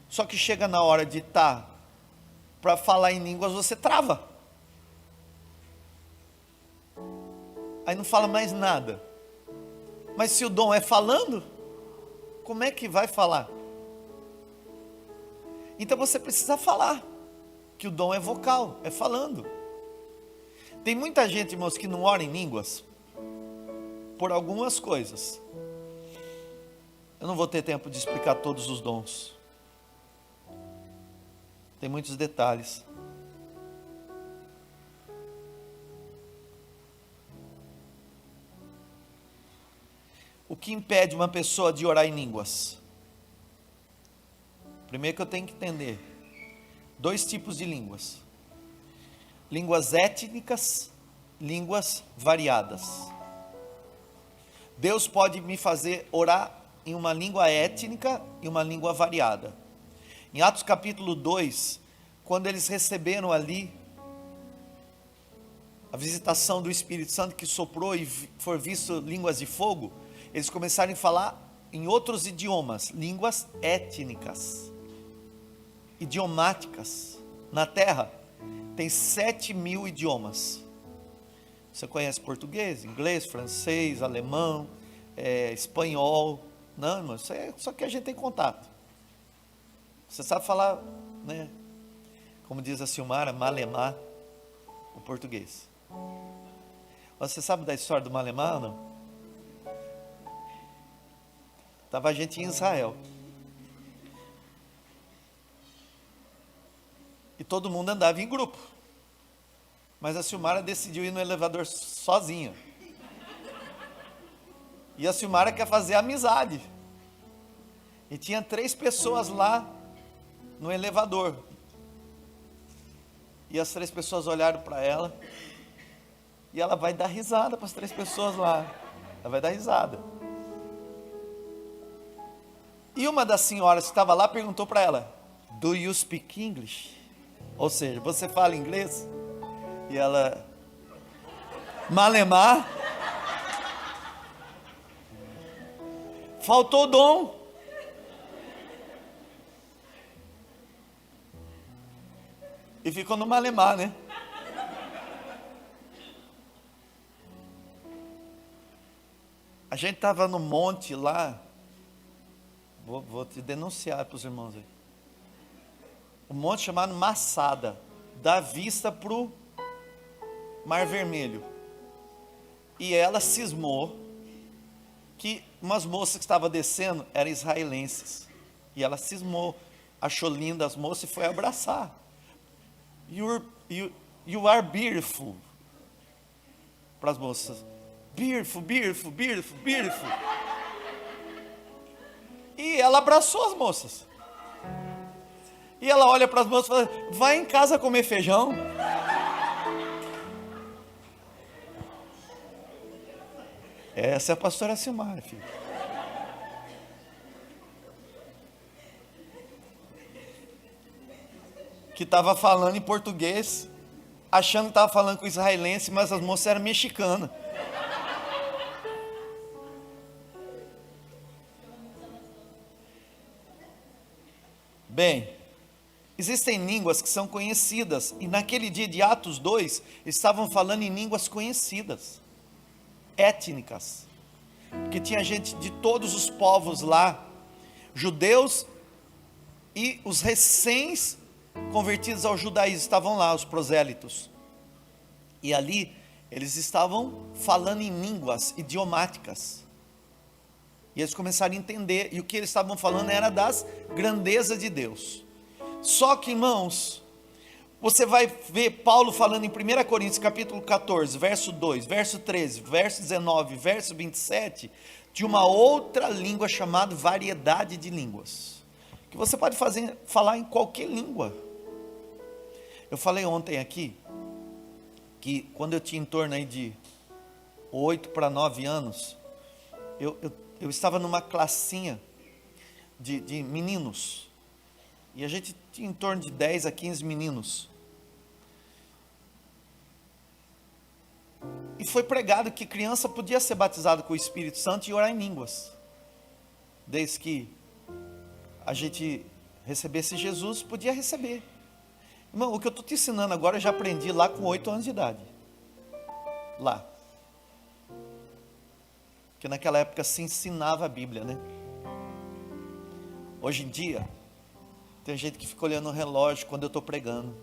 Só que chega na hora de estar para falar em línguas, você trava. Aí não fala mais nada. Mas se o dom é falando, como é que vai falar? Então você precisa falar, que o dom é vocal, é falando. Tem muita gente, irmãos, que não ora em línguas, por algumas coisas. Eu não vou ter tempo de explicar todos os dons. Tem muitos detalhes. O que impede uma pessoa de orar em línguas? Primeiro que eu tenho que entender, 2 tipos de línguas. Línguas étnicas, línguas variadas. Deus pode me fazer orar em uma língua étnica e uma língua variada. Em Atos capítulo 2, quando eles receberam ali a visitação do Espírito Santo que soprou e for visto línguas de fogo, eles começaram a falar em outros idiomas, línguas étnicas, idiomáticas. Na terra tem 7.000 idiomas. Você conhece português, inglês, francês, alemão, espanhol. Não, irmão, isso é só que a gente tem contato. Você sabe falar, né? Como diz a Silmara, malemar, o português. Você sabe da história do malemar ou não? Estava a gente em Israel. E todo mundo andava em grupo. Mas a Silmara decidiu ir no elevador sozinha. E a Silmara quer fazer amizade. E tinha 3 pessoas lá no elevador. E as 3 pessoas olharam para ela. E ela vai dar risada para as 3 pessoas lá. Ela vai dar risada. E uma das senhoras que estava lá perguntou para ela: Do you speak English? Ou seja, você fala inglês? E ela: malemar. Faltou dom. E ficou no malemar, né? A gente estava no monte lá. Vou te denunciar para os irmãos aí. Um monte chamado Massada. Dá vista para o Mar Vermelho. E ela cismou que umas moças que estavam descendo eram israelenses. E ela cismou, achou linda as moças e foi abraçar. You are beautiful. Para as moças. Beautiful, beautiful, beautiful, beautiful. E ela abraçou as moças. E ela olha para as moças e fala: vai em casa comer feijão. Essa é a pastora Silmara, filho. Que estava falando em português, achando que estava falando com israelense, mas as moças eram mexicanas. Bem, existem línguas que são conhecidas, e naquele dia de Atos 2, estavam falando em línguas conhecidas, étnicas, porque tinha gente de todos os povos lá, judeus e os recém-convertidos ao judaísmo estavam lá, os prosélitos, e ali eles estavam falando em línguas idiomáticas, e eles começaram a entender, e o que eles estavam falando era das grandezas de Deus. Só que, irmãos, você vai ver Paulo falando em 1 Coríntios capítulo 14, verso 2, verso 13, verso 19, verso 27, de uma outra língua chamada variedade de línguas, que você pode falar em qualquer língua. Eu falei ontem aqui, que quando eu tinha em torno aí de 8 para 9 anos, eu estava numa classinha de meninos, e a gente tinha em torno de 10 a 15 meninos, e foi pregado que criança podia ser batizada com o Espírito Santo e orar em línguas, desde que a gente recebesse Jesus, podia receber. Irmão, o que eu estou te ensinando agora eu já aprendi lá com 8 anos de idade, lá, porque naquela época se ensinava a Bíblia, né? Hoje em dia, tem gente que fica olhando o relógio quando eu estou pregando,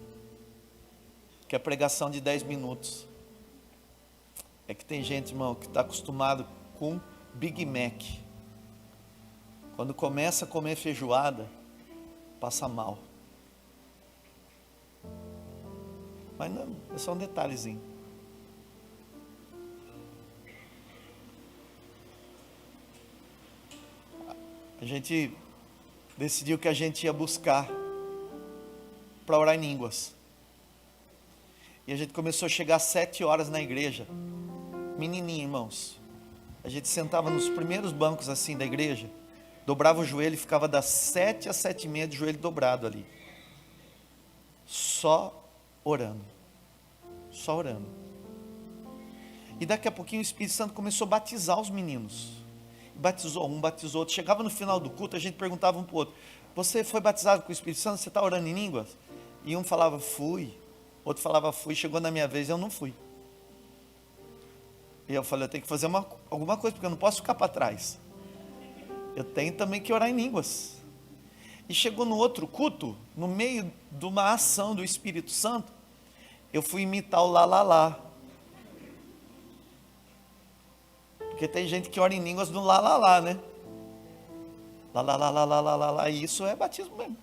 que é pregação de 10 minutos, é que tem gente, irmão, que está acostumado com Big Mac, quando começa a comer feijoada, passa mal, mas não, é só um detalhezinho. A gente decidiu que a gente ia buscar para orar em línguas. E a gente começou a chegar às 7 horas na igreja. Menininho, irmãos. A gente sentava nos primeiros bancos assim da igreja. dobrava o joelho e ficava das 7 às 7:30 de joelho dobrado ali. Só orando. Só orando. E daqui a pouquinho o Espírito Santo começou a batizar os meninos. Batizou um, batizou outro. Chegava no final do culto, a gente perguntava um para o outro: você foi batizado com o Espírito Santo? Você está orando em línguas? E um falava: fui. Outro falava: fui. Chegou na minha vez, eu não fui. E eu falei: eu tenho que fazer alguma coisa, porque eu não posso ficar para trás. Eu tenho também que orar em línguas. E chegou no outro culto, no meio de uma ação do Espírito Santo, eu fui imitar o lá, lá, lá. Porque tem gente que ora em línguas no lá, lá, lá, né? Lá, lá, lá, lá, lá, lá, lá, lá. E isso é batismo mesmo.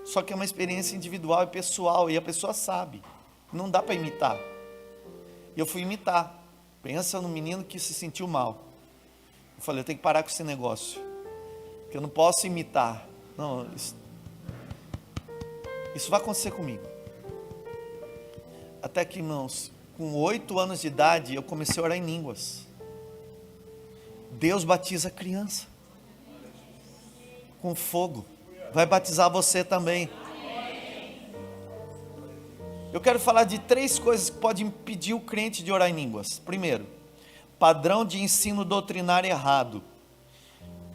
Só que é uma experiência individual e pessoal, e a pessoa sabe. Não dá para imitar. E eu fui imitar. Pensa no menino que se sentiu mal. Eu falei: eu tenho que parar com esse negócio, porque eu não posso imitar. Não, isso vai acontecer comigo. Até que, irmãos, com 8 anos de idade, eu comecei a orar em línguas. Deus batiza a criança com fogo. Vai batizar você também. Eu quero falar de 3 coisas que podem impedir o crente de orar em línguas. Primeiro, padrão de ensino doutrinário errado.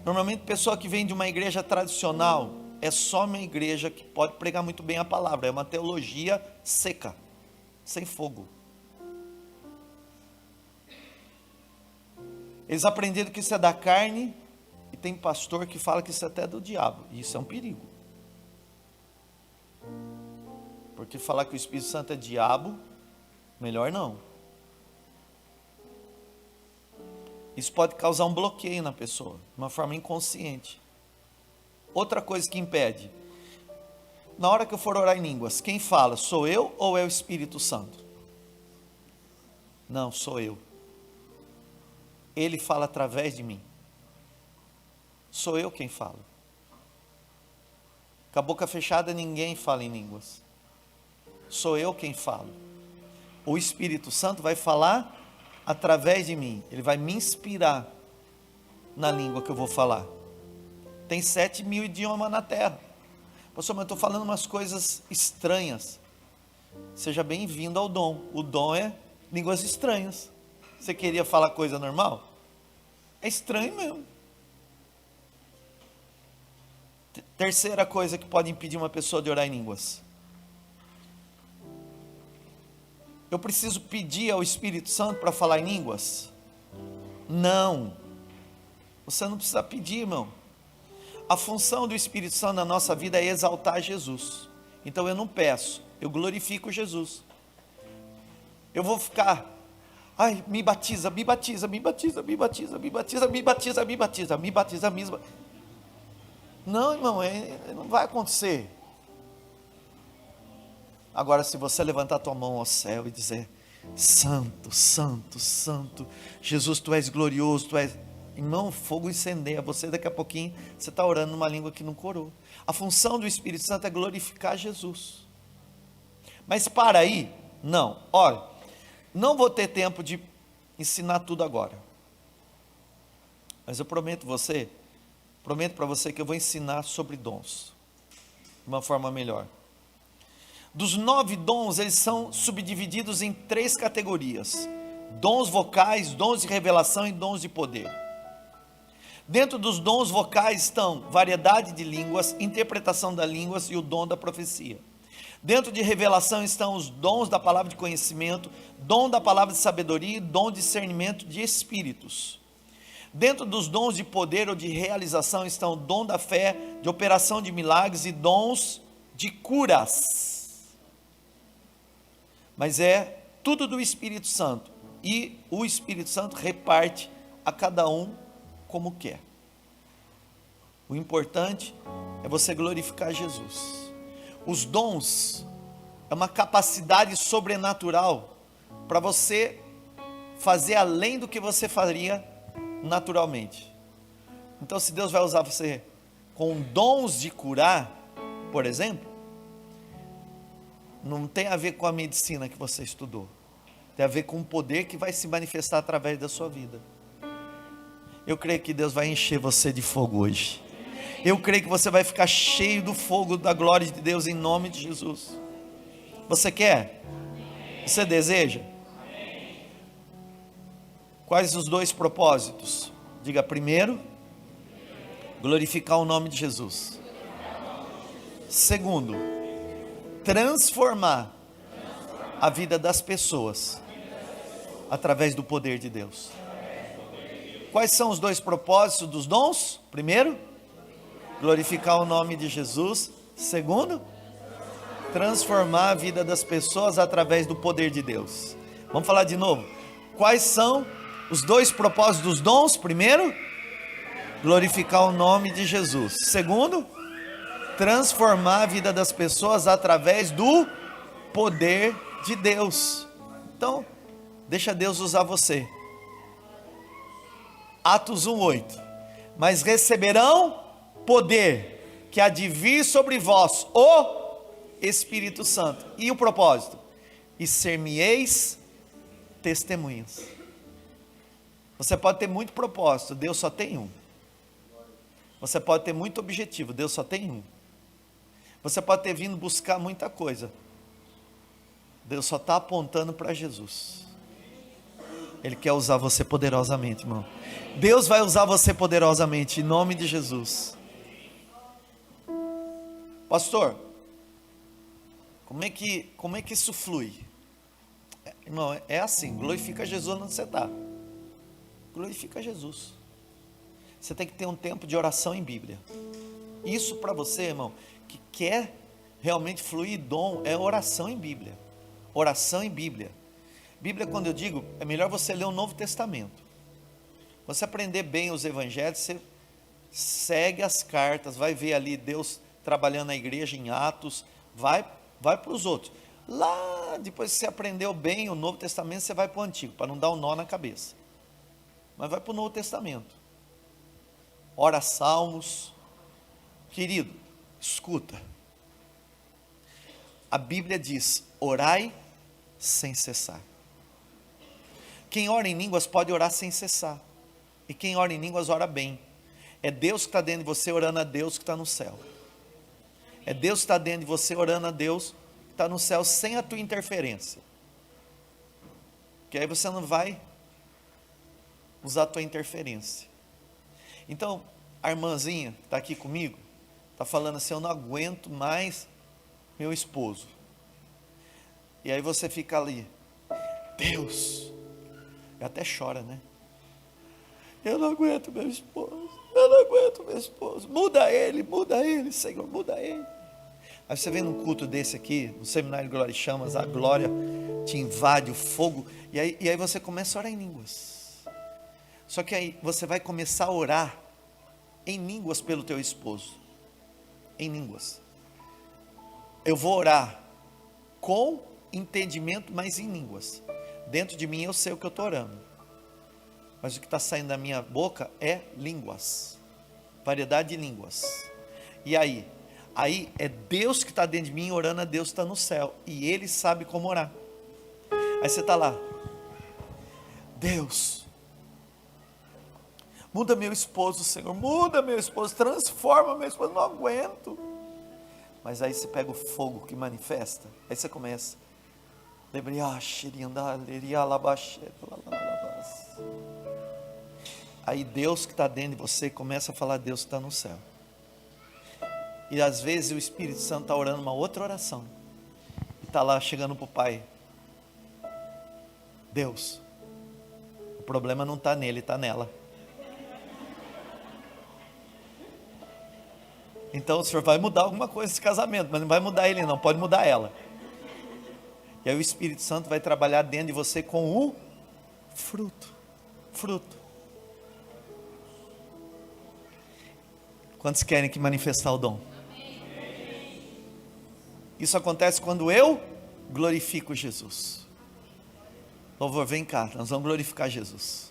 Normalmente, pessoa que vem de uma igreja tradicional é só uma igreja que pode pregar muito bem a palavra. É uma teologia seca, sem fogo. Eles aprenderam que isso é da carne, e tem pastor que fala que isso é até do diabo. E isso é um perigo. Porque falar que o Espírito Santo é diabo, melhor não. Isso pode causar um bloqueio na pessoa, de uma forma inconsciente. Outra coisa que impede: na hora que eu for orar em línguas, quem fala, sou eu ou é o Espírito Santo? Não, sou eu. Ele fala através de mim. Sou eu quem fala. Com a boca fechada ninguém fala em línguas. Sou eu quem falo. O Espírito Santo vai falar através de mim. Ele vai me inspirar na língua que eu vou falar. Tem 7.000 idiomas na terra. Pastor, mas eu estou falando umas coisas estranhas. Seja bem-vindo ao dom. O dom é línguas estranhas. Você queria falar coisa normal? É estranho mesmo. Terceira coisa que pode impedir uma pessoa de orar em línguas: eu preciso pedir ao Espírito Santo para falar em línguas? Não. Você não precisa pedir, irmão. A função do Espírito Santo na nossa vida é exaltar Jesus. Então eu não peço, eu glorifico Jesus. Eu vou ficar: ai, me batiza, me batiza, me batiza, me batiza, me batiza, me batiza, me batiza, me batiza, me batiza. Não, irmão, não vai acontecer. Agora, se você levantar a tua mão ao céu e dizer: santo, santo, santo, Jesus, tu és glorioso, tu és... Irmão, o fogo incendeia você. Daqui a pouquinho você está orando numa língua que não corou. A função do Espírito Santo é glorificar Jesus. Mas para aí, não. Olha, não vou ter tempo de ensinar tudo agora. Mas eu prometo para você que eu vou ensinar sobre dons de uma forma melhor. Dos 9 dons, eles são subdivididos em 3 categorias: dons vocais, dons de revelação e dons de poder. Dentro dos dons vocais estão variedade de línguas, interpretação das línguas e o dom da profecia. Dentro de revelação estão os dons da palavra de conhecimento, dom da palavra de sabedoria e dom de discernimento de espíritos. Dentro dos dons de poder ou de realização estão o dom da fé, de operação de milagres e dons de curas. Mas é tudo do Espírito Santo, e o Espírito Santo reparte a cada um como quer. O importante é você glorificar Jesus. Os dons é uma capacidade sobrenatural para você fazer além do que você faria naturalmente. Então, se Deus vai usar você com dons de curar, por exemplo, não tem a ver com a medicina que você estudou, tem a ver com o poder que vai se manifestar através da sua vida. Eu creio que Deus vai encher você de fogo hoje. Eu creio que você vai ficar cheio do fogo da glória de Deus em nome de Jesus. Você quer? Você deseja? Quais os dois propósitos? Diga: primeiro, glorificar o nome de Jesus. Segundo, transformar a vida das pessoas através do poder de Deus. Quais são os dois propósitos dos dons? Primeiro, glorificar o nome de Jesus. Segundo, transformar a vida das pessoas através do poder de Deus. Vamos falar de novo. Quais são os dois propósitos dos dons? Primeiro, glorificar o nome de Jesus. Segundo, transformar a vida das pessoas através do poder de Deus. Então, deixa Deus usar você. Atos 1:8. Mas receberão poder, que há de vir sobre vós o Espírito Santo. E o propósito? E ser-me-eis testemunhas. Você pode ter muito propósito, Deus só tem um. Você pode ter muito objetivo, Deus só tem um. Você pode ter vindo buscar muita coisa, Deus só está apontando para Jesus. Ele quer usar você poderosamente, irmão. Deus vai usar você poderosamente, em nome de Jesus. Pastor, como é que isso flui? Irmão, é assim: glorifica Jesus onde você está. Glorifica Jesus. Você tem que ter um tempo de oração em Bíblia. Isso para você, irmão, que quer realmente fluir dom, é oração em Bíblia. Oração em Bíblia. Bíblia, quando eu digo, é melhor você ler o Novo Testamento. Você aprender bem os evangelhos, você segue as cartas, vai ver ali Deus trabalhando na igreja em Atos, vai para os outros. Lá, depois que você aprendeu bem o Novo Testamento, você vai para o Antigo, para não dar um nó na cabeça. Mas vai para o Novo Testamento. Ora salmos. Querido, escuta. A Bíblia diz: orai sem cessar. Quem ora em línguas pode orar sem cessar. E quem ora em línguas ora bem. É Deus que está dentro de você orando a Deus que está no céu. É Deus que está dentro de você orando a Deus que está no céu sem a tua interferência. Que aí você não vai usar a tua interferência. Então, a irmãzinha que está aqui comigo, está falando assim: eu não aguento mais meu esposo. E aí você fica ali: Deus, e até chora, né? Eu não aguento meu esposo, eu não aguento meu esposo, muda ele, Senhor, muda ele. Aí você vem num culto desse aqui, no Seminário de Glória e Chamas, a glória te invade, o fogo, e aí você começa a orar em línguas. Só que aí você vai começar a orar em línguas pelo teu esposo, em línguas. Eu vou orar com entendimento, mas em línguas. Dentro de mim eu sei o que eu estou orando, mas o que está saindo da minha boca é línguas, variedade de línguas. E aí é Deus que está dentro de mim orando a Deus que está no céu, e Ele sabe como orar. Aí você está lá: Deus, muda meu esposo, Senhor, muda meu esposo, transforma meu esposo, não aguento. Mas aí você pega o fogo que manifesta, aí você começa: aí Deus que está dentro de você começa a falar Deus que está no céu. E às vezes o Espírito Santo está orando uma outra oração, e está lá chegando para o Pai: Deus, o problema não está nele, está nela. Então o Senhor vai mudar alguma coisa nesse casamento, mas não vai mudar ele não, pode mudar ela. E aí o Espírito Santo vai trabalhar dentro de você com o fruto. Quantos querem que manifestar o dom? Isso acontece quando eu glorifico Jesus. Louvor, vem cá, nós vamos glorificar Jesus.